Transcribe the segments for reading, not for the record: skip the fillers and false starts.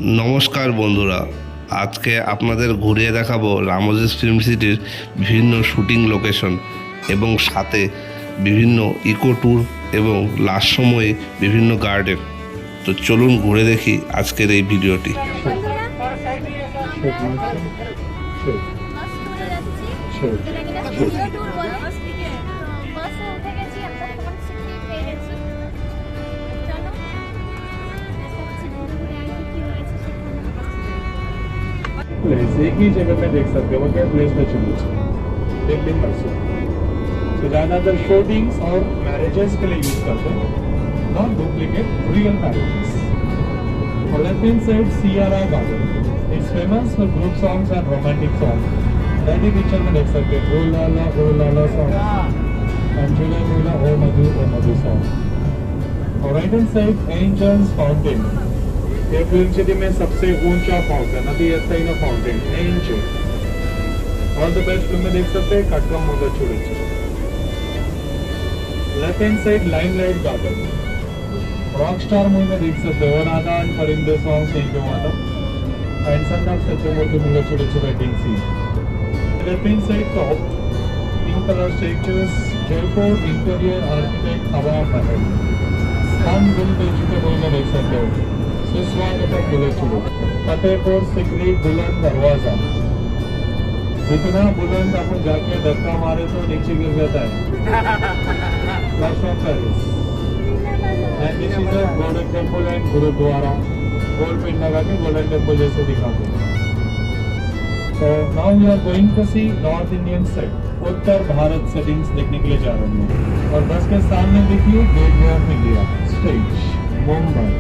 নমস্কার বন্ধুরা, আজকে আপনাদের ঘুরিয়ে দেখাবো রামোজি ফিল্ম সিটির বিভিন্ন শুটিং লোকেশন এবং সাথে বিভিন্ন ইকো ট্যুর এবং লাস্ট সময়ে বিভিন্ন গার্ডেন। তো চলুন ঘুরে দেখি আজকের এই ভিডিওটি। प्लेस एक ही जगह में देख सकते हो क्या प्लेस में चलूँ दिल्ली परसों तो ज़्यादातर शूटिंग्स और मैरिजेस के लिए यूज करते हैं, नॉट डुप्लीकेट रियल मैरिजेस। और लेफ्ट हैंड साइड सियारा garden it's famous for group songs and romantic songs. That ही पिक्चर में देख सकते हैं ओ लाला सॉन्ग एंड झूला ओ मधु सॉन्ग। और right hand side angels fountain, ये फिल्म सिटी में सबसे ऊंचा फाउंटेन, अभी ऐसा ही ना फाउंटेन एंजल। और द बेस्ट फिल्म में देख सकते हैं कटकम मोदर छोड़े। Left hand side limelight garden, rock star movie में देख सकते हो नादा एंड परिंदे सॉन्ग से जो आता and son of Satyamurthy movie छोटे छोटे wedding scene. Left hand side top pink colour structures Jaipur interior architect Hawa Mahal सन बिल पेज मूवी में देख सकते हो फतेहपुर सिकरी बुलंद दरवाजा, इतना बुलंद अपन जाके धक्का मारे तो नीचे गिर जाता है। Golden temple and gurdwara gold pin लगा के गोल्डन टेम्पल जैसे दिखाते हैं। तो now we are going to see north Indian side, उत्तर भारत सेटिंग्स देखने के लिए जा रहे हैं। और बस के सामने देखिए gateway of India stage Mumbai.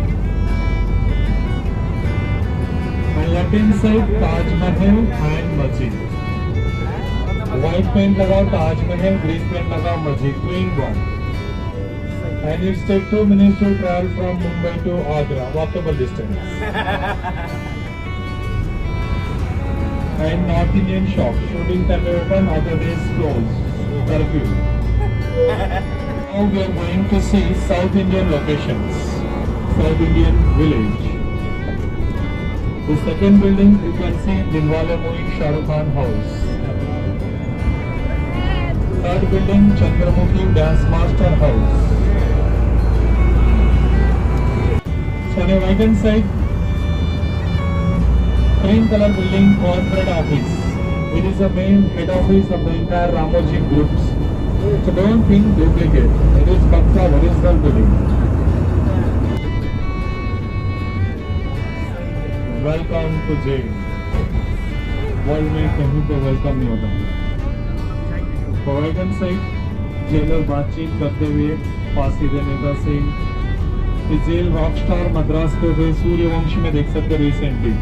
Left hand side Taj Mahal and मस्जिद, व्हाइट पेंट लगाओ ताजमहल, ग्रीन पेंट लगाओ मस्जिद, queen one. And it's take 2 minutes to travel from Mumbai to Agra, walkable distance. And North Indian shop, shooting time open, other days closed, curfew. Now we are going to see South Indian locations, South Indian village. The second building you can see Dilwale movie Shah Rukh Khan house. Third building Chandramukhi Dance Master house. So on the right hand side cream color building corporate office. It is the main head office of the entire Ramoji groups. So don't think duplicate. It is Pakka original building. Welcome to jail, world में कहीं पे welcome नहीं होता। Right hand side jailer बातचीत करते हुए फांसी देने का सीन। जेल रॉकस्टार मद्रास के हुए सूर्यवंशी में देख सकते रिसेंटली।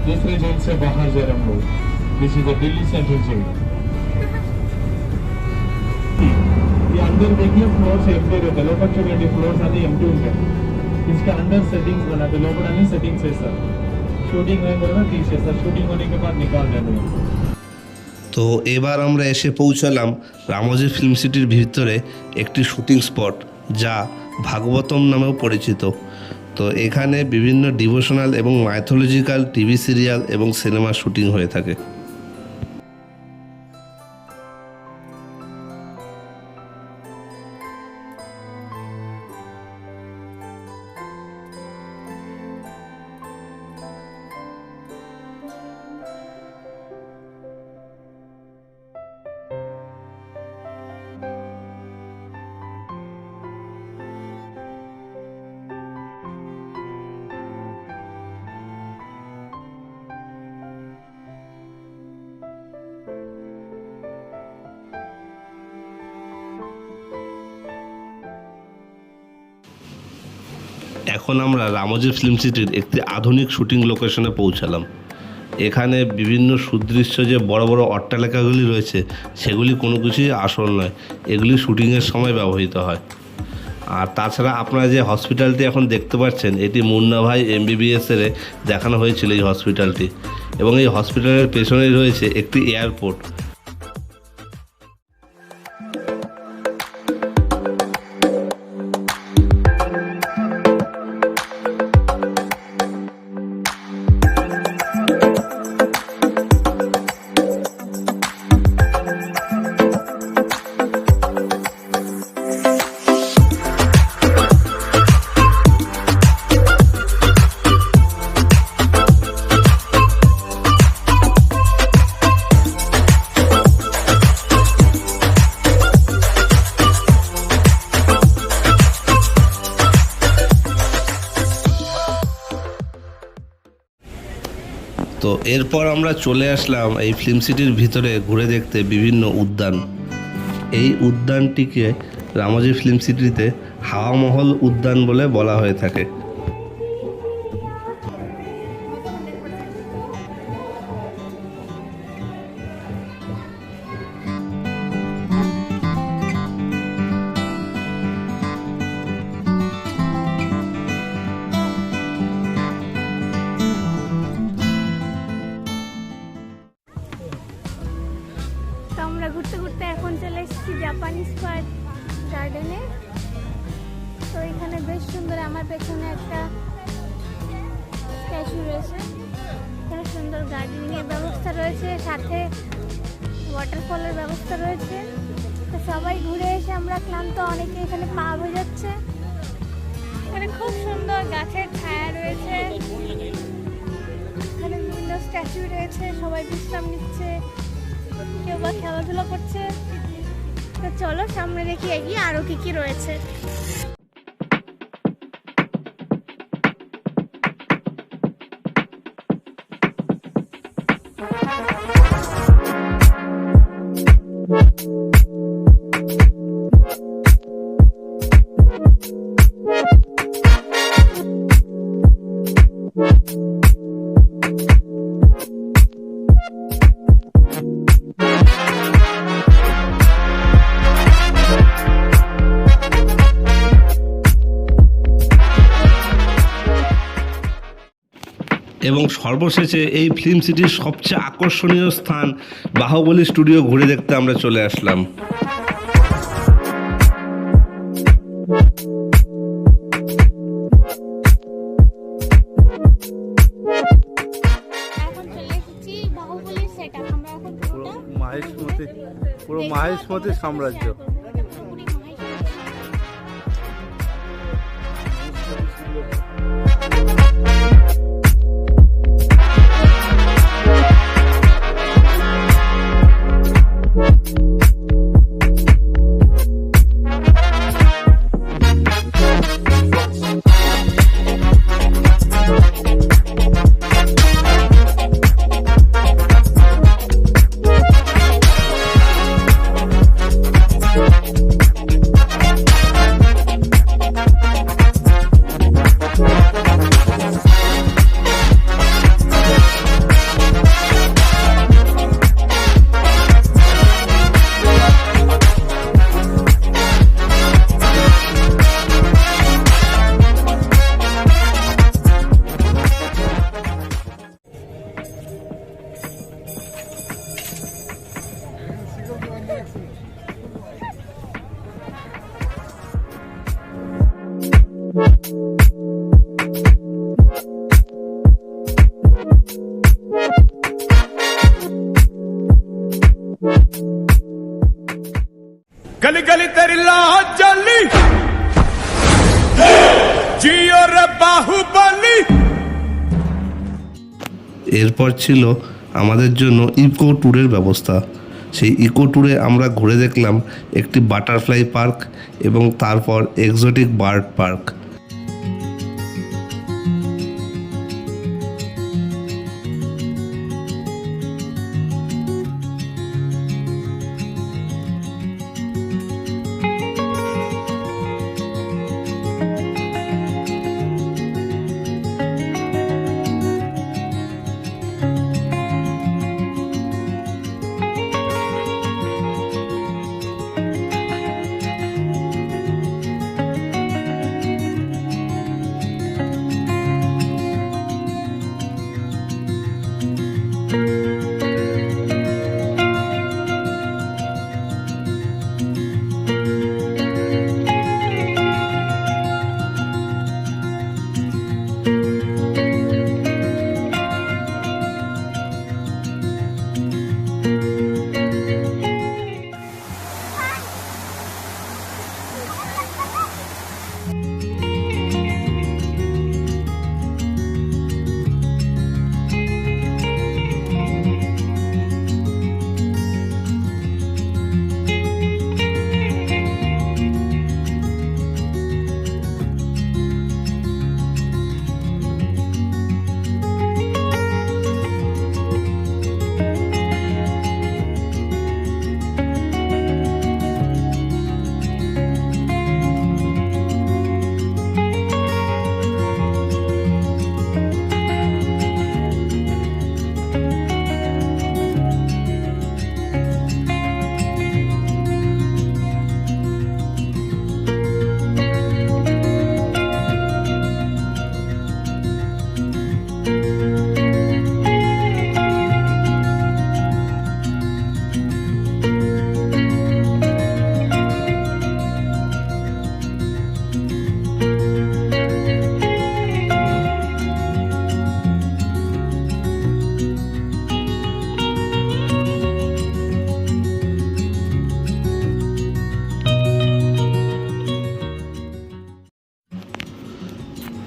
दूसरे जेल से बाहर जा रहे हम लोग। This is the Delhi central jail. ये अंदर देखिए फ्लोर्स एम्प्टी रहते, लोग చూడండి ఫ్లోర్స్ అన్ని ఎంప్టీ ఉంటాయి। इसके अंदर सेटिंग्स बनाते लोग नहीं सेटिंग्स है सर, शूटिंग में बोलना तीस है सर, शूटिंग होने के बाद निकाल देते हैं। তো এবার আমরা এসে পৌঁছালাম রামোজি ফিল্ম সিটির ভিতরে একটি শুটিং স্পট যা ভাগবতম নামেও পরিচিত। তো এখানে বিভিন্ন ডিভোশনাল এবং মাইথোলজিক্যাল টিভি সিরিয়াল এবং সিনেমার শুটিং হয়ে থাকে। এখন আমরা রামোজি ফিল্ম সিটির একটি আধুনিক শুটিং লোকেশনে পৌঁছালাম। এখানে বিভিন্ন সুদৃশ্য যে বড় বড় অট্টালিকাগুলি রয়েছে সেগুলি কোনো কিছুই আসল নয়, এগুলি শুটিংয়ের সময় ব্যবহৃত হয়। আর তাছাড়া আপনারা যে হসপিটালটি এখন দেখতে পাচ্ছেন এটি মুন্না ভাই MBBS-এর দেখানো হয়েছিল এই হসপিটালটি, এবং এই হসপিটালের পেছনেই রয়েছে একটি এয়ারপোর্ট। তো এরপর আমরা চলে আসলাম এই ফিল্ম সিটির ভিতরে ঘুরে দেখতে বিভিন্ন উদ্যান। এই উদ্যানটিকে রামোজি ফিল্ম সিটিতে হাওয়া মহল উদ্যান বলে বলা হয়ে থাকে। আমরা ঘুরতে ঘুরতে এখন চলে এসেছি জাপানিজ পার্ক গার্ডেনে। তো এখানে বেশ সুন্দর, আমার পেছনে একটা স্ট্যাচু রয়েছে। এখানে সুন্দর গার্ডেনিং এর ব্যবস্থা রয়েছে, সাথে ওয়াটারফলের ব্যবস্থা রয়েছে। তো সবাই ঘুরে এসে আমরা ক্লান্ত, অনেকে এখানে পা বোঝাচ্ছে। এখানে খুব সুন্দর গাছের ছায়া রয়েছে, এখানে বিভিন্ন স্ট্যাচু রয়েছে, সবাই বিশ্রাম নিচ্ছে, কেউ বা খেলাধুলা করছে। তো চলো সামনে দেখি এগিয়ে আরো কি কি রয়েছে। এবং সর্বশেষে এই ফিল্ম সিটির সবচেয়ে আকর্ষণীয় স্থান বাহুবলী স্টুডিও ঘুরে দেখতে আমরা চলে আসলাম। এখন চলে এসেছি বাহুবলীর সেটআপ। আমরা এখন পুরো মাহেশমতি সাম্রাজ্য। गली गली तेरी लाज जली जियो रे बाहुबली। এরপর ছিল আমাদের জন্য ইকো ট্যুরের ব্যবস্থা। সেই ইকো ট্যুরে আমরা ঘুরে দেখলাম একটি বাটারফ্লাই পার্ক এবং তারপর এক্সোটিক বার্ড পার্ক।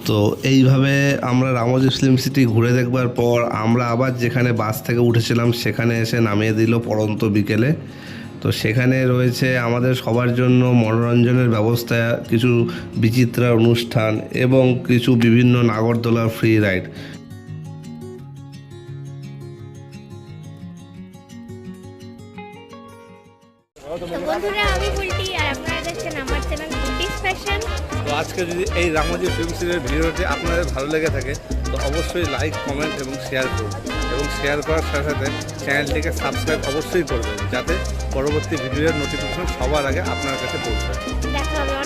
তো এইভাবে আমরা রামোজি ফিল্ম সিটি ঘুরে দেখবার পর আমরা আবার যেখানে বাস থেকে উঠেছিলাম সেখানে এসে নামিয়ে দিল পড়ন্ত বিকেলে। তো সেখানে রয়েছে আমাদের সবার জন্য মনোরঞ্জনের ব্যবস্থা, কিছু বিচিত্রা অনুষ্ঠান এবং কিছু বিভিন্ন নাগরদোলার ফ্রি রাইড। তো বন্ধুরা, আমি বুলটি আর আপনারা দেখছেন আমার চ্যানেল বুলটিস ফ্যাশন। তো আজকে যদি এই রামোজি ফিল্ম সিটির ভিডিওটি আপনাদের ভালো লেগে থাকে তো অবশ্যই লাইক, কমেন্ট এবং শেয়ার করুন, এবং শেয়ার করার সাথে সাথে চ্যানেলটিকে সাবস্ক্রাইব অবশ্যই করবেন, যাতে পরবর্তী ভিডিওর নোটিফিকেশন সবার আগে আপনার কাছে পৌঁছায়। দেখা হবে